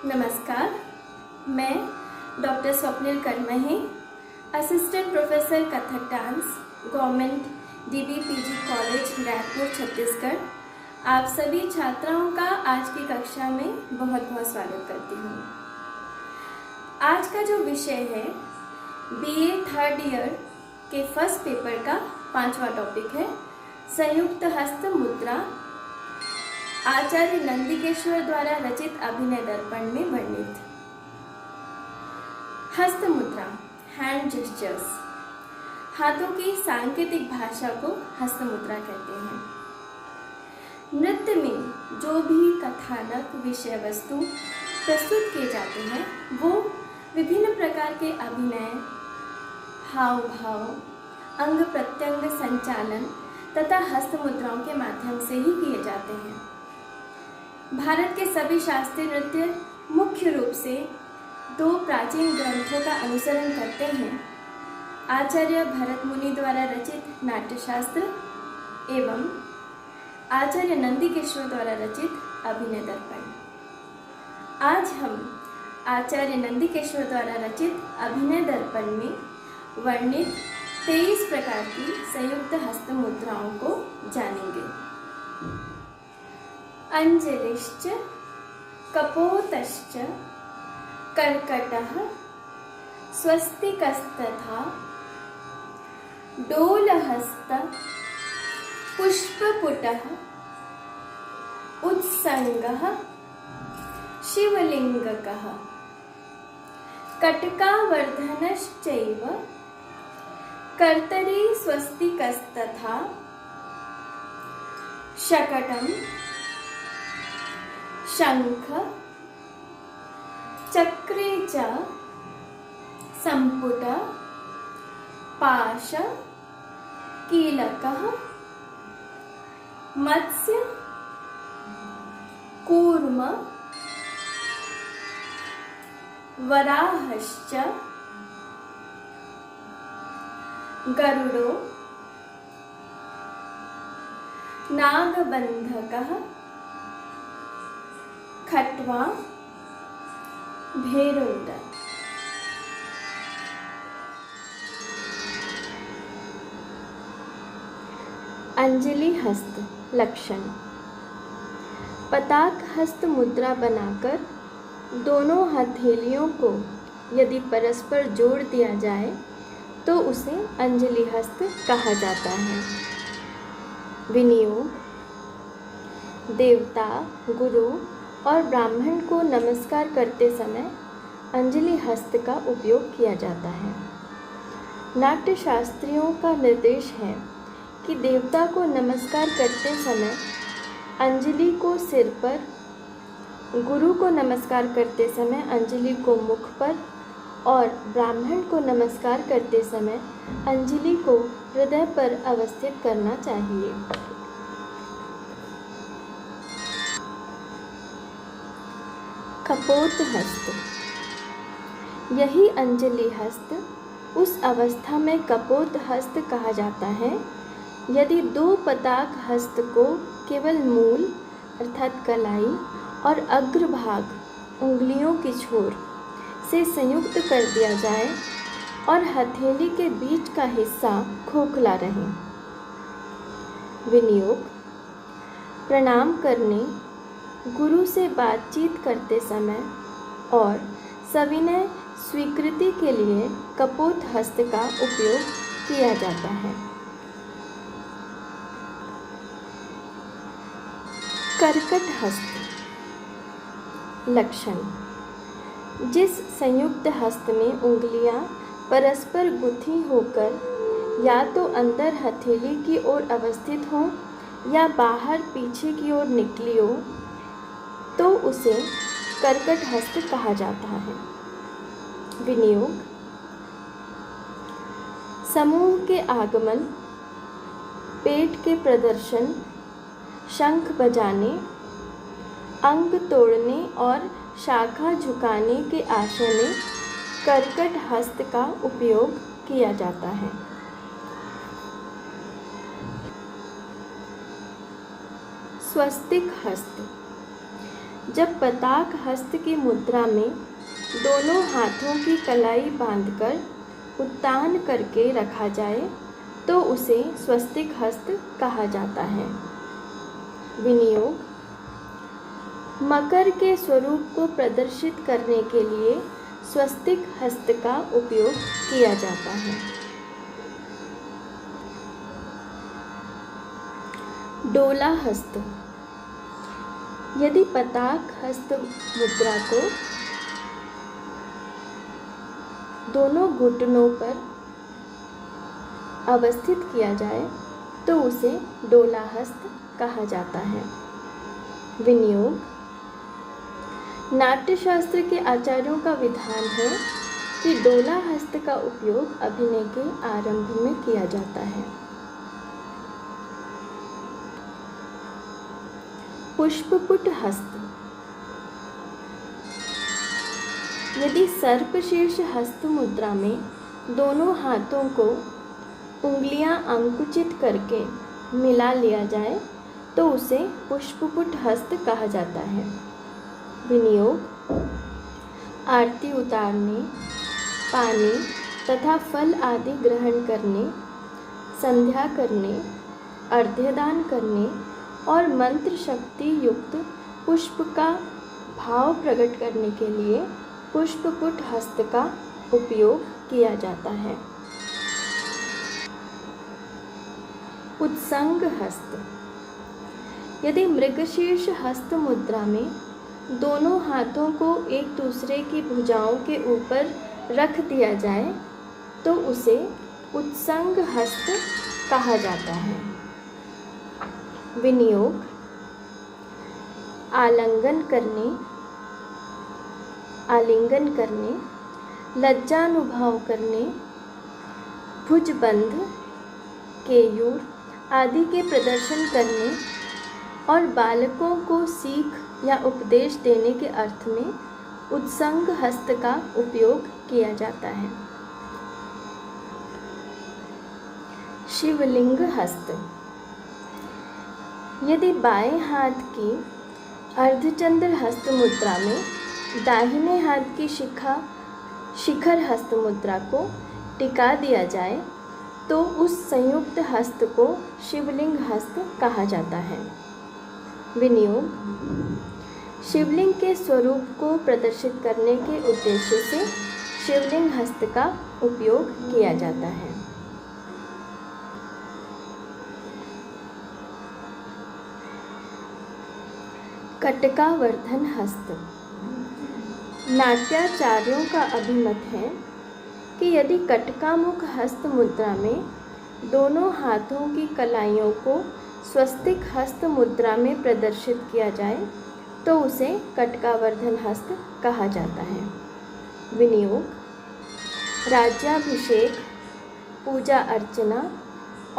नमस्कार, मैं doctor Swapnil Karmahe, assistant professor Kathak dance, government DBPG college Raipur Chhattisgarh, आप सभी छात्राओं का आज की कक्षा में बहुत बहुत स्वागत करती हूँ। आज का जो विषय है BA थर्ड ईयर के फर्स्ट पेपर का 5वां टॉपिक है संयुक्त हस्त मुद्रा, आचार्य नंदिकेश्वर द्वारा रचित अभिनय दर्पण में वर्णित। हस्त मुद्रा, हैंड जेस्चर्स, हाथों की सांकेतिक भाषा को हस्त मुद्रा कहते हैं। नृत्य में जो भी कथानक विषय वस्तु प्रस्तुत किए जाते हैं वो विभिन्न प्रकार के अभिनय, हाव भाव, अंग प्रत्यंग संचालन तथा हस्त मुद्राओं के माध्यम से ही किए जाते हैं। भारत के सभी शास्त्रीय नृत्य मुख्य रूप से दो प्राचीन ग्रंथों का अनुसरण करते हैं, आचार्य भरत मुनि द्वारा रचित नाट्यशास्त्र एवं आचार्य नंदिकेश्वर द्वारा रचित अभिनय दर्पण। आज हम आचार्य नंदिकेश्वर द्वारा रचित अभिनय दर्पण में वर्णित 23 प्रकार की संयुक्त हस्त मुद्राओं को जानेंगे। अंजलिश्च, कपोतश्च, कर्कटः, स्वस्तिकस्तथा, डोलहस्त, पुष्पपुटः, उत्संगः, शिवलिंगकः, कटकावर्धनश्चैव, कर्तरी स्वस्तिकस्तथा, शकटं, शंख, चक्रे च, संपुट, पाश, कीलकः, मत्स्य, कूर्म, वराहश्च, गरुडो, नागबंधकः, खट्वा, भेरुंड। अंजलि हस्त लक्षण। पताक हस्त मुद्रा बनाकर दोनों हथेलियों को यदि परस्पर जोड़ दिया जाए तो उसे अंजलि हस्त कहा जाता है। विनियोग: देवता, गुरु और ब्राह्मण को नमस्कार करते समय अंजलि हस्त का उपयोग किया जाता है। नाट्य शास्त्रियों का निर्देश है कि देवता को नमस्कार करते समय अंजलि को सिर पर, गुरु को नमस्कार करते समय अंजलि को मुख पर और ब्राह्मण को नमस्कार करते समय अंजलि को हृदय पर अवस्थित करना चाहिए। कपोत हस्त, यही अंजलि हस्त उस अवस्था में कपोत हस्त कहा जाता है यदि दो पताक हस्त को केवल मूल अर्थात कलाई और अग्रभाग उंगलियों की छोर से संयुक्त कर दिया जाए और हथेली के बीच का हिस्सा खोखला रहे। विनियोग: प्रणाम करने, गुरु से बातचीत करते समय और सविनय स्वीकृति के लिए कपोत हस्त का उपयोग किया जाता है। कर्कट हस्त लक्षण। जिस संयुक्त हस्त में उंगलियां परस्पर गुथी होकर या तो अंदर हथेली की ओर अवस्थित हों या बाहर पीछे की ओर निकली हो तो उसे कर्कट हस्त कहा जाता है। विनियोग: समूह के आगमन, पेट के प्रदर्शन, शंख बजाने, अंग तोड़ने और शाखा झुकाने के आशय में कर्कट हस्त का उपयोग किया जाता है। स्वस्तिक हस्त जब पताक हस्त की मुद्रा में दोनों हाथों की कलाई बांधकर उत्तान करके रखा जाए तो उसे स्वस्तिक हस्त कहा जाता है। विनियोग: मकर के स्वरूप को प्रदर्शित करने के लिए स्वस्तिक हस्त का उपयोग किया जाता है। डोला हस्त: यदि पताक हस्त मुद्रा को दोनों घुटनों पर अवस्थित किया जाए तो उसे डोला हस्त कहा जाता है। विनियोग: नाट्यशास्त्र के आचार्यों का विधान है कि डोला हस्त का उपयोग अभिनय के आरंभ में किया जाता है। पुष्पपुट हस्त: यदि सर्पशीर्ष हस्त मुद्रा में दोनों हाथों को उंगलियां अंकुचित करके मिला लिया जाए तो उसे पुष्पपुट हस्त कहा जाता है। विनियोग: आरती उतारने, पानी तथा फल आदि ग्रहण करने, संध्या करने, अर्घ्यदान करने और मंत्र शक्ति युक्त पुष्प का भाव प्रकट करने के लिए पुष्पपुट हस्त का उपयोग किया जाता है। उत्संग हस्त: यदि मृगशीर्ष हस्त मुद्रा में दोनों हाथों को एक दूसरे की भुजाओं के ऊपर रख दिया जाए तो उसे उत्संग हस्त कहा जाता है। विनियोग: आलिंगन करने, लज्जानुभव करने, भुजबंध, केयूर आदि के प्रदर्शन करने और बालकों को सीख या उपदेश देने के अर्थ में उत्संग हस्त का उपयोग किया जाता है। शिवलिंग हस्त: यदि बाएं हाथ की अर्धचंद्र हस्त मुद्रा में दाहिने हाथ की शिखर हस्त मुद्रा को टिका दिया जाए तो उस संयुक्त हस्त को शिवलिंग हस्त कहा जाता है। विनियोग: शिवलिंग के स्वरूप को प्रदर्शित करने के उद्देश्य से शिवलिंग हस्त का उपयोग किया जाता है। कटकावर्धन हस्त: नाट्याचार्यों का अभिमत है कि यदि कटकामुख हस्त मुद्रा में दोनों हाथों की कलाइयों को स्वस्तिक हस्त मुद्रा में प्रदर्शित किया जाए तो उसे कटकावर्धन हस्त कहा जाता है। विनियोग: राज्याभिषेक, पूजा अर्चना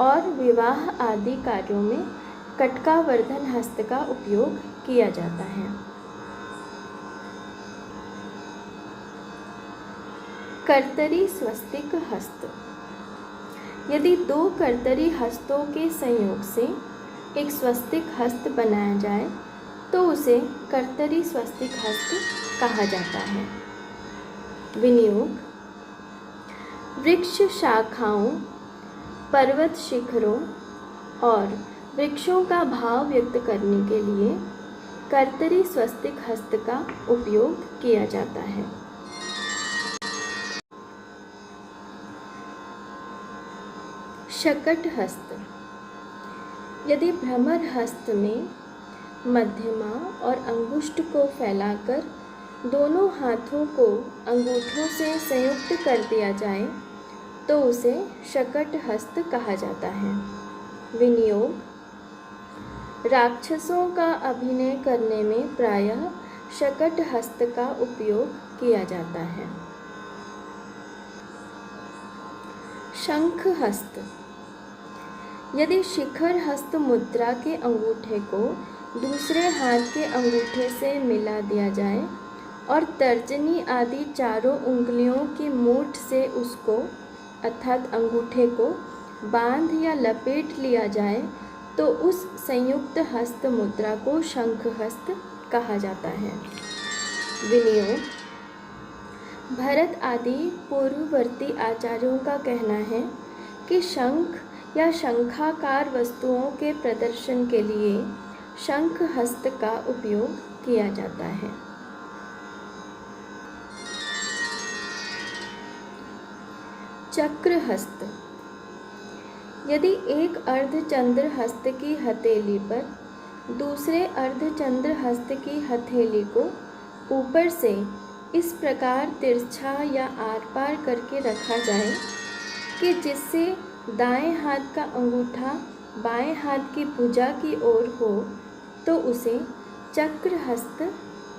और विवाह आदि कार्यों में कटकावर्धन हस्त का उपयोग किया जाता है। कर्तरी स्वस्तिक हस्त: यदि दो कर्तरी हस्तों के संयोग से एक स्वस्तिक हस्त बनाया जाए तो उसे कर्तरी स्वस्तिक हस्त कहा जाता है। विनियोग: वृक्ष शाखाओं, पर्वत शिखरों और वृक्षों का भाव व्यक्त करने के लिए कर्तरी स्वस्तिक हस्त का उपयोग किया जाता है। शकट हस्त: यदि भ्रमर हस्त में मध्यमा और अंगुष्ठ को फैलाकर दोनों हाथों को अंगूठों से संयुक्त कर दिया जाए तो उसे शकट हस्त कहा जाता है। विनियोग: राक्षसों का अभिनय करने में प्रायः शकट हस्त का उपयोग किया जाता है। शंख हस्त: यदि शिखर हस्त मुद्रा के अंगूठे को दूसरे हाथ के अंगूठे से मिला दिया जाए और तर्जनी आदि चारों उंगलियों की मूठ से उसको अर्थात अंगूठे को बांध या लपेट लिया जाए तो उस संयुक्त हस्त मुद्रा को शंख हस्त कहा जाता है। विनियोग। भरत आदि पूर्ववर्ती आचार्यों का कहना है कि शंख या शंखाकार वस्तुओं के प्रदर्शन के लिए शंख हस्त का उपयोग किया जाता है। चक्र हस्त। यदि एक अर्धचंद्र हस्त की हथेली पर दूसरे अर्धचंद्र हस्त की हथेली को ऊपर से इस प्रकार तिरछा या आर पार करके रखा जाए कि जिससे दाएं हाथ का अंगूठा बाएं हाथ की भुजा की ओर हो, तो उसे चक्र हस्त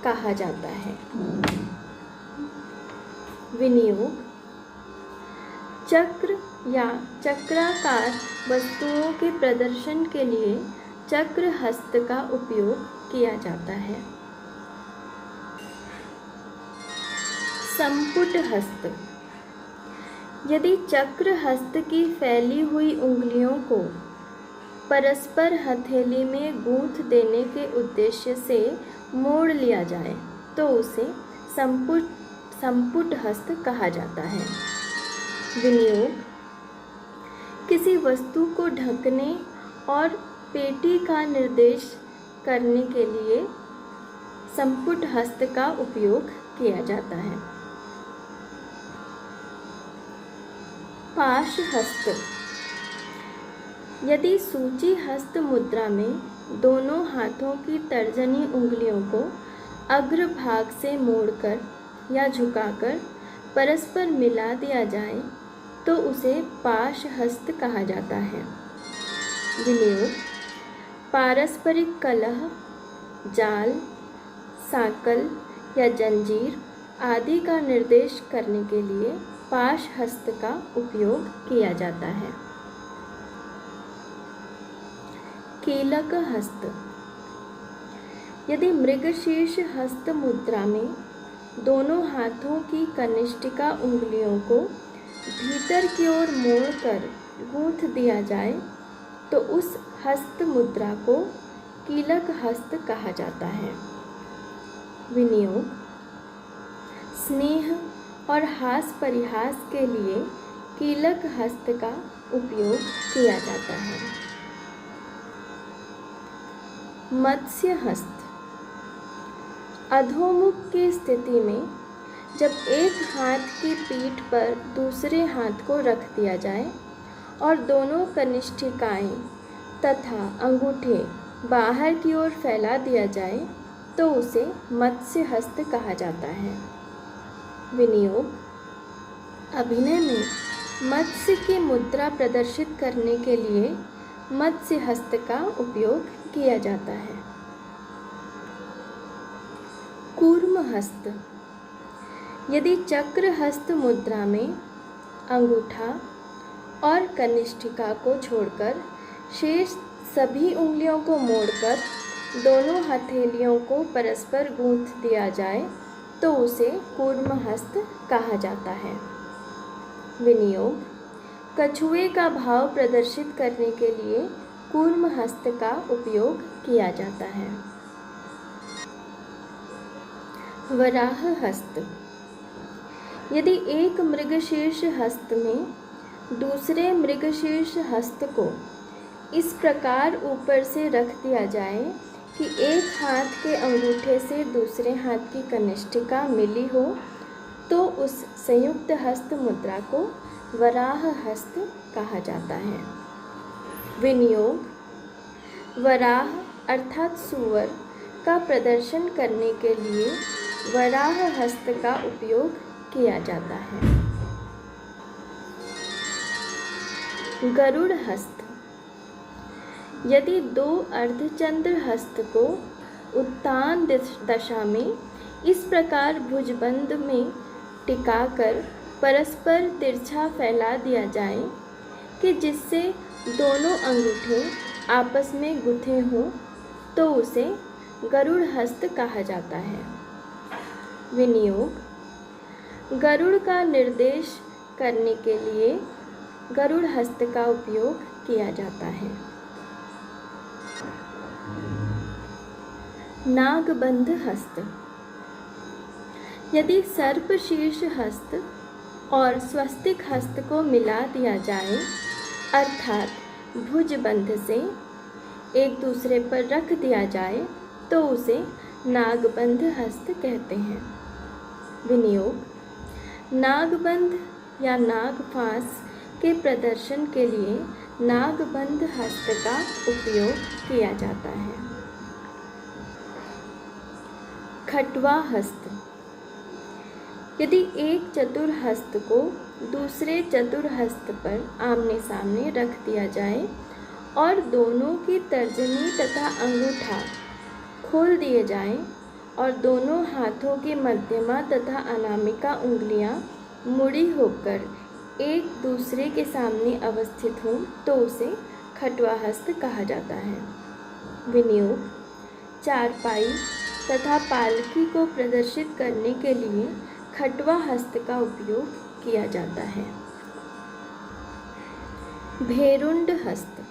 कहा जाता है। विनियोग। चक्र या चक्राकार वस्तुओं के प्रदर्शन के लिए चक्र हस्त का उपयोग किया जाता है। संपुट हस्त। यदि चक्र हस्त की फैली हुई उंगलियों को परस्पर हथेली में गूंथ देने के उद्देश्य से मोड़ लिया जाए तो उसे संपुट हस्त कहा जाता है। विनियोग। किसी वस्तु को ढकने और पेटी का निर्देश करने के लिए संपुट हस्त का उपयोग किया जाता है। पाश हस्त। यदि सूची हस्त मुद्रा में दोनों हाथों की तर्जनी उंगलियों को अग्र भाग से मोड़कर या झुकाकर परस्पर मिला दिया जाए तो उसे पाश हस्त कहा जाता है। विनियोग। पारस्परिक कलह, जाल, साकल या जंजीर आदि का निर्देश करने के लिए पाश हस्त का उपयोग किया जाता है। कीलक हस्त। यदि मृगशीर्ष हस्त मुद्रा में दोनों हाथों की कनिष्ठिका उंगलियों को भीतर की ओर मोड़कर गूंथ दिया जाए तो उस हस्त मुद्रा को कीलक हस्त कहा जाता है। विनियोग। स्नेह और हास परिहास के लिए कीलक हस्त का उपयोग किया जाता है। मत्स्य हस्त। अधोमुख की स्थिति में जब एक हाथ की पीठ पर दूसरे हाथ को रख दिया जाए और दोनों कनिष्ठिकाएं तथा अंगूठे बाहर की ओर फैला दिया जाए तो उसे मत्स्य हस्त कहा जाता है। विनियोग। अभिनय में मत्स्य की मुद्रा प्रदर्शित करने के लिए मत्स्य हस्त का उपयोग किया जाता है। कूर्म हस्त। यदि चक्र हस्त मुद्रा में अंगूठा और कनिष्ठिका को छोड़कर शेष सभी उंगलियों को मोड़कर दोनों हथेलियों को परस्पर गूंथ दिया जाए तो उसे कूर्म हस्त कहा जाता है। विनियोग। कछुए का भाव प्रदर्शित करने के लिए कूर्म हस्त का उपयोग किया जाता है। वराह हस्त। यदि एक मृगशीर्ष हस्त में दूसरे मृगशीर्ष हस्त को इस प्रकार ऊपर से रख दिया जाए कि एक हाथ के अंगूठे से दूसरे हाथ की कनिष्ठिका मिली हो तो उस संयुक्त हस्त मुद्रा को वराह हस्त कहा जाता है। विनियोग। वराह अर्थात सूअर का प्रदर्शन करने के लिए वराह हस्त का उपयोग किया जाता है। गरुड़ हस्त। यदि दो अर्धचंद्र हस्त को उत्तान दशा में इस प्रकार भुजबंद में टिकाकर परस्पर तिरछा फैला दिया जाए कि जिससे दोनों अंगूठे आपस में गुथे हों तो उसे गरुड़ हस्त कहा जाता है। विनियोग। गरुड़ का निर्देश करने के लिए गरुड़ हस्त का उपयोग किया जाता है। नागबंध हस्त। यदि सर्पशीर्ष हस्त और स्वस्तिक हस्त को मिला दिया जाए अर्थात भुजबंध से एक दूसरे पर रख दिया जाए तो उसे नागबंध हस्त कहते हैं। विनियोग: नागबंध या नागफांस के प्रदर्शन के लिए नागबंध हस्त का उपयोग किया जाता है। खटवा हस्त। यदि एक चतुर हस्त को दूसरे चतुर हस्त पर आमने सामने रख दिया जाए और दोनों की तर्जनी तथा अंगूठा खोल दिए जाएं और दोनों हाथों की मध्यमा तथा अनामिका उंगलियां मुड़ी होकर एक दूसरे के सामने अवस्थित हों तो उसे खटवा हस्त कहा जाता है। विनियोग: चारपाई तथा पालकी को प्रदर्शित करने के लिए खटवा हस्त का उपयोग किया जाता है। भेरुंड हस्त।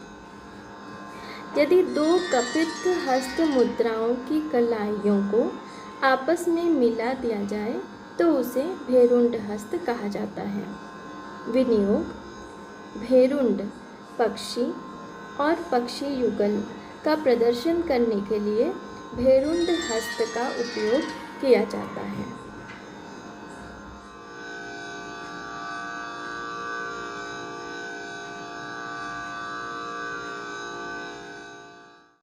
यदि दो कपित्थ हस्त मुद्राओं की कलाइयों को आपस में मिला दिया जाए तो उसे भेरुंड हस्त कहा जाता है। विनियोग: भेरुंड पक्षी और पक्षी युगल का प्रदर्शन करने के लिए भेरुंड हस्त का उपयोग किया जाता है।